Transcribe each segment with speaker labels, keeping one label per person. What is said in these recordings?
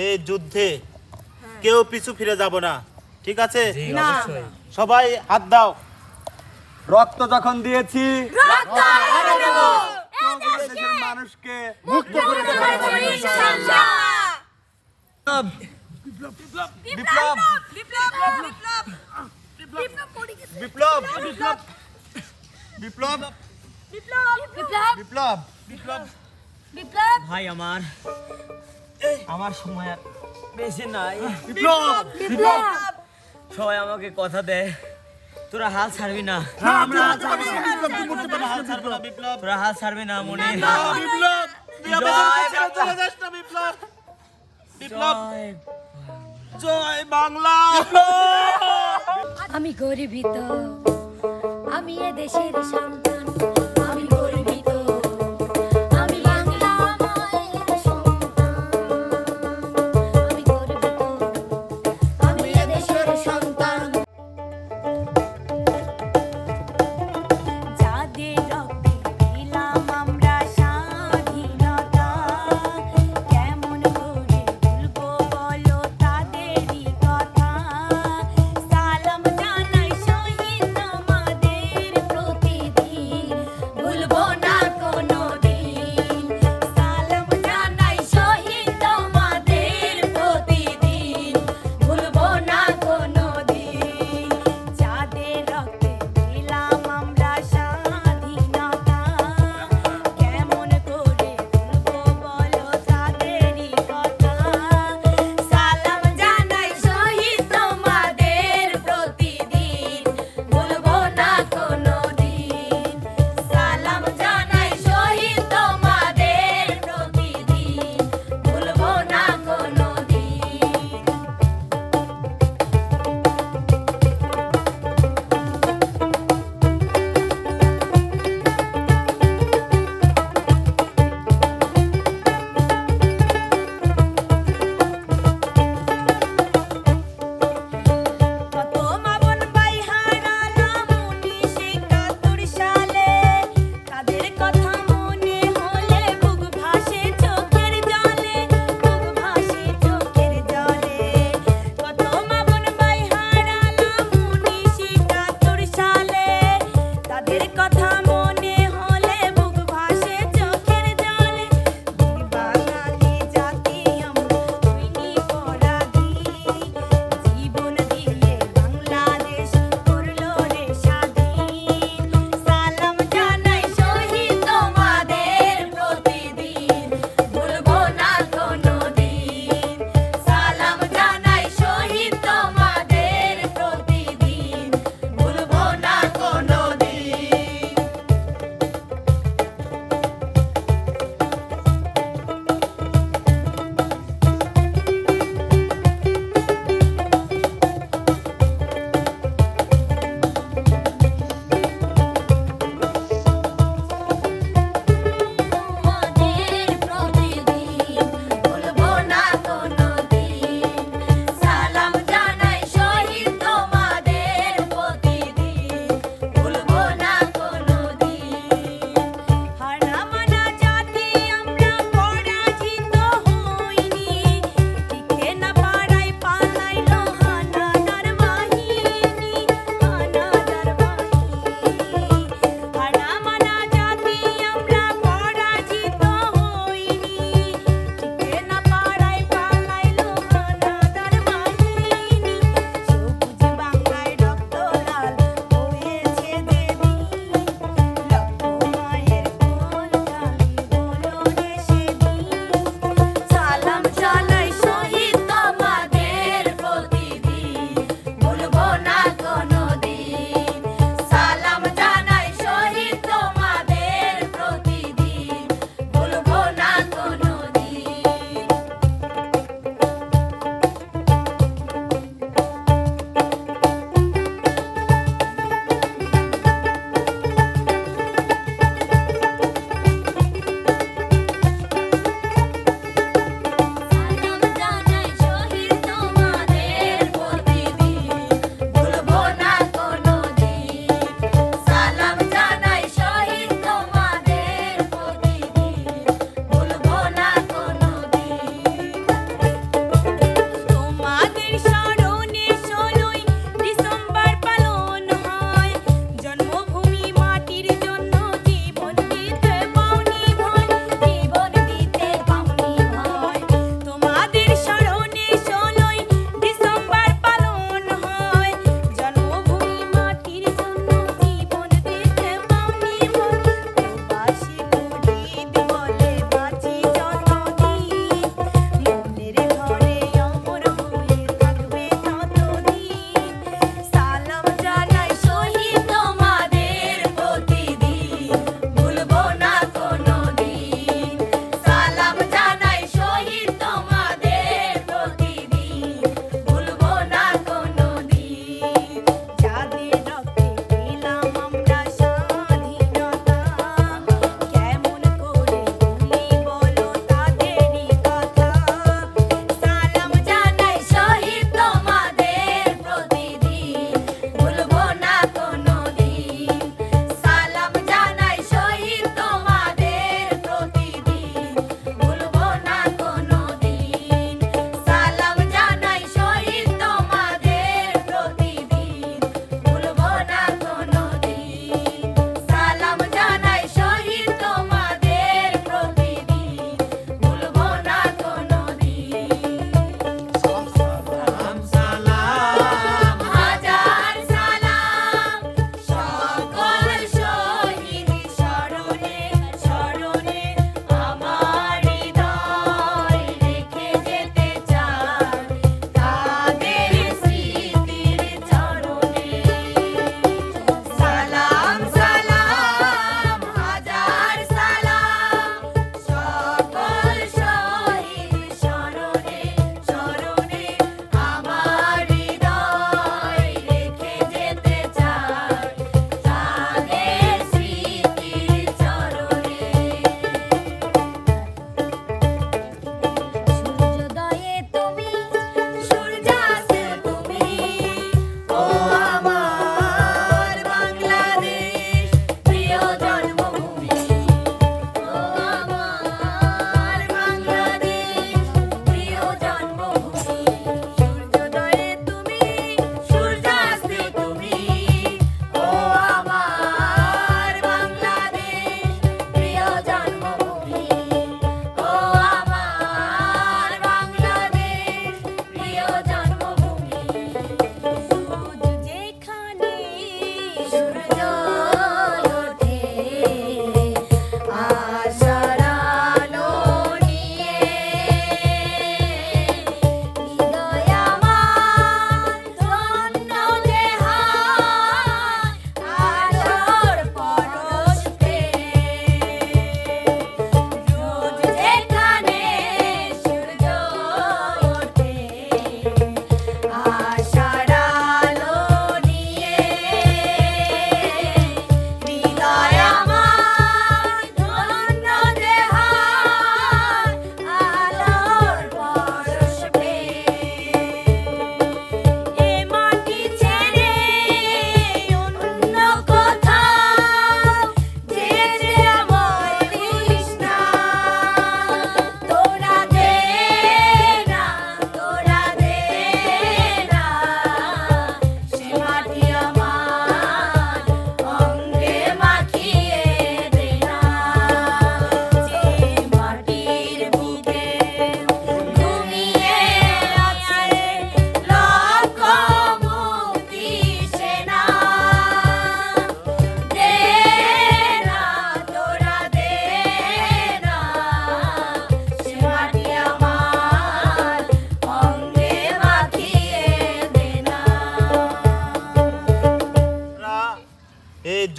Speaker 1: এই যুদ্ধে কেউ পিছু ফিরে যাব না, ঠিক আছে?
Speaker 2: না।
Speaker 1: সবাই হাত দাও।
Speaker 3: রক্ত যখন দিয়েছি
Speaker 2: রক্ত আরো দেব।
Speaker 3: দেশের মানুষকে
Speaker 1: মুক্ত করে দেব।
Speaker 2: ইনশাআল্লাহ।
Speaker 1: বিপ্লব
Speaker 2: বিপ্লব বিপ্লব বিপ্লব পড়ে গেছে।
Speaker 1: বিপ্লব বিপ্লব বিপ্লব
Speaker 2: বিপ্লব বিপ্লব
Speaker 1: বিপ্লব বিপ্লব
Speaker 2: বিপ্লব
Speaker 4: ভাই আমার সময় আর বেশি নাই।
Speaker 1: বিপ্লব
Speaker 2: বিপ্লব
Speaker 4: সবাই আমাকে কথা দেয়, তোরা হাল ছাড়বি না,
Speaker 1: আমরা হাল ছাড়বো না। বিপ্লব তুই করতে পারবি না, হাল ছাড়বো না। বিপ্লব
Speaker 4: তোরা হাল ছাড়বি না মনে।
Speaker 1: বিপ্লব তুই আমাদের ছেড়ে চলে যাস না। বিপ্লব বিপ্লব জয় বাংলা।
Speaker 5: আমি গর্বিত, আমি এ দেশের সন্তান, আমি গর্বিত, আমি বাংলা মায়ের সন্তান, আমি গর্বিত, আমি এ দেশের সন্তান। যাদের রক্তে পেলাম আমরা স্বাধীনতা, কেমন করে ভুলবো বলো তাদেরই কথা। সালাম জানাই শহীদ আমাদের প্রতিদিন,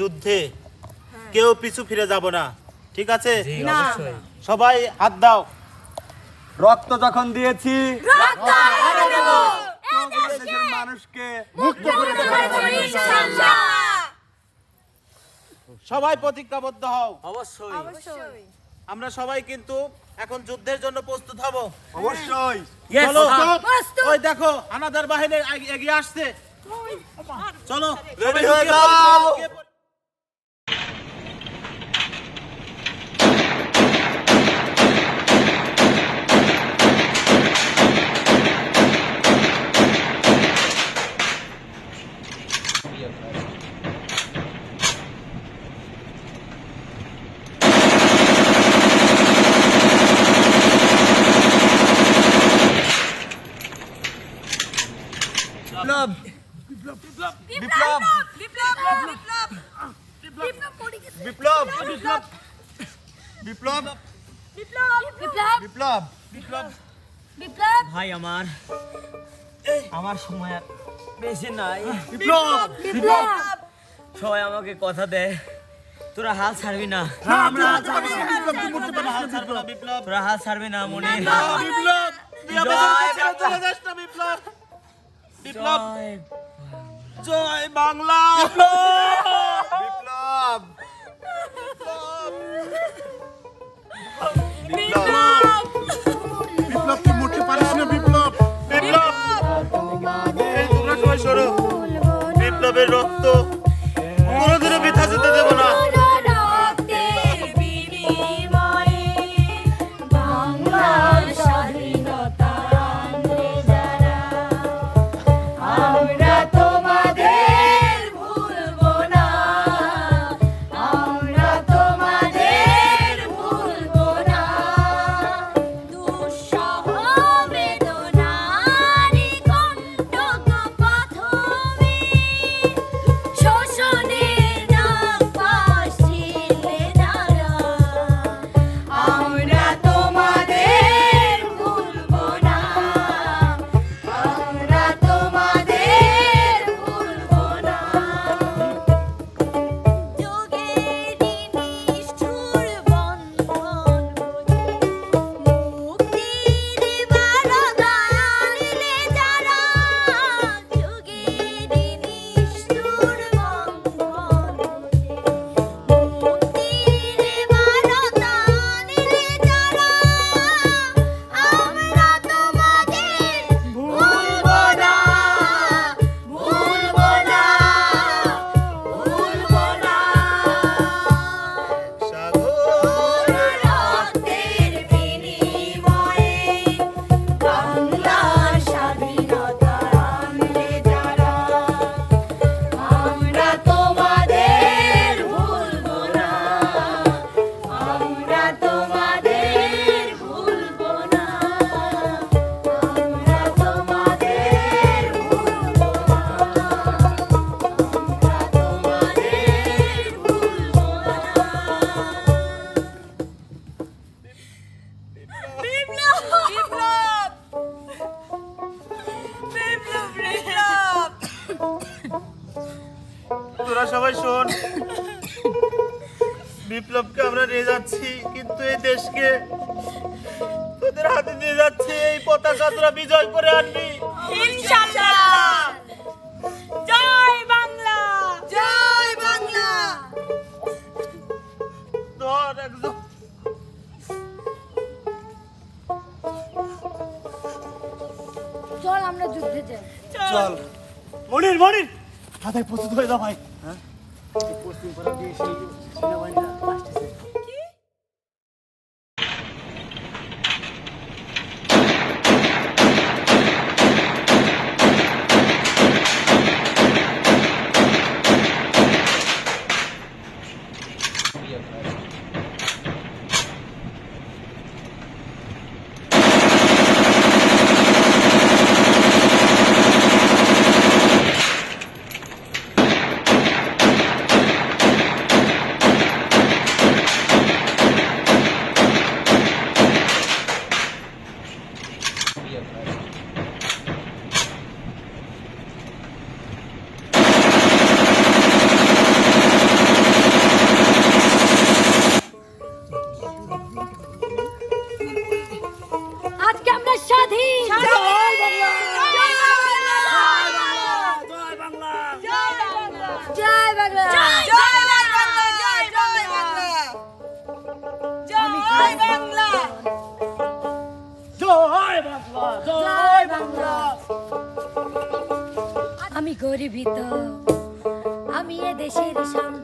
Speaker 1: যুদ্ধে কেউ পিছু ফিরে যাব না, ঠিক আছে?
Speaker 2: না
Speaker 1: সবাই হাত দাও।
Speaker 3: রক্ত যখন দিয়েছি
Speaker 2: রক্ত আরো দেব
Speaker 3: দেশের মানুষকে
Speaker 2: মুক্ত করে দেব ইনশাআল্লাহ
Speaker 1: সবাই প্রতিজ্ঞাবদ্ধ হও।
Speaker 4: অবশ্যই
Speaker 2: অবশ্যই
Speaker 1: আমরা সবাই কিন্তু এখন যুদ্ধের জন্য প্রস্তুত হব।
Speaker 3: অবশ্যই
Speaker 1: চলো,
Speaker 2: প্রস্তুত।
Speaker 1: ওই দেখো হানাদার বাহিনী এগিয়ে আসছে। চলো
Speaker 3: রেডি
Speaker 1: সবাই
Speaker 3: হয়ে
Speaker 1: লুকিয়ে
Speaker 3: যাও।
Speaker 1: পড়ি, লুকিয়ে পড়ি।
Speaker 4: বিপ্লব
Speaker 2: বিপ্লব বিপ্লব বিপ্লব পড়ে গেছে
Speaker 3: বিপ্লব বিপ্লব বিপ্লব
Speaker 2: বিপ্লব বিপ্লব
Speaker 3: বিপ্লব
Speaker 1: বিপ্লব
Speaker 2: বিপ্লব
Speaker 4: ভাই আমার সময় আর বেশি নাই।
Speaker 1: বিপ্লব
Speaker 2: বিপ্লব
Speaker 4: সবাই আমাকে কথা দেয়, তোরা হাল ছাড়বি না,
Speaker 1: আমরা বিপ্লব কি করতে পারি? হাল ছাড়বো না বিপ্লব।
Speaker 4: তোরা হাল ছাড়বি না মনে।
Speaker 1: বিপ্লব তুই আমাদের ছেড়ে চলে যাস না বিপ্লব। বিপ্লব জয় বাংলা।
Speaker 3: বিপ্লব
Speaker 1: বিপ্লব তুই মরতে পারিস না বিপ্লব। বিপ্লব এই তোমরা সবাই সরো। বিপ্লবের রক্ত কোনোদিনও বৃথা যেতে দেব না।
Speaker 5: রক্তের বিনিময়ে বাংলার স্বাধীনতা আনবে যারা, আমরা তোমাদের ভুলবো না, আমরা তোমাদের ভুলবো না। দুঃসহ বেদনারি কণ্টক পথমে শোষণের নাক পাশিলে যারা, আমরা তোমাদের ভুলবো না, আমরা তোমাদের ভুলবো না। যুগের নিষ্ঠুর বন্ধন মুক্তির বারদান আনলে যারা, যুগের নিষ্ঠুর বন্ধন মুক্তির বারদান আনলে যারা, আমরা তোমাদের ভুলবো না, ভুলবো না, ভুলবো না।
Speaker 1: সাগর
Speaker 5: রক্তের বিনিময়ে বাংলার স্বাধীনতা আনলে যারা, আমরা তোমাদের ভুলবো না, আমরা তোমাদের ভুলবো না, আমরা তোমাদের ভুলবো না, আমরা তোমাদের ভুলবো
Speaker 1: তোরা সবাই শোন, বিপ্লবকে আমরা নিয়ে যাচ্ছি, কিন্তু এই দেশকে তোদের হাতে দিয়ে যাচ্ছি। এই পতাকা তোরা বিজয় করে আনবি
Speaker 2: ইনশাআল্লাহ জয় বাংলা জয় বাংলা
Speaker 1: ধর একদম।
Speaker 2: চল আমরা যুদ্ধে যাই
Speaker 3: চল
Speaker 1: মনির মনির হাতায় প্রস্তুত হয়ে যাও ভাই।
Speaker 2: জয় বাংলা। আমি গর্বিত, আমি এ দেশের সন্তান।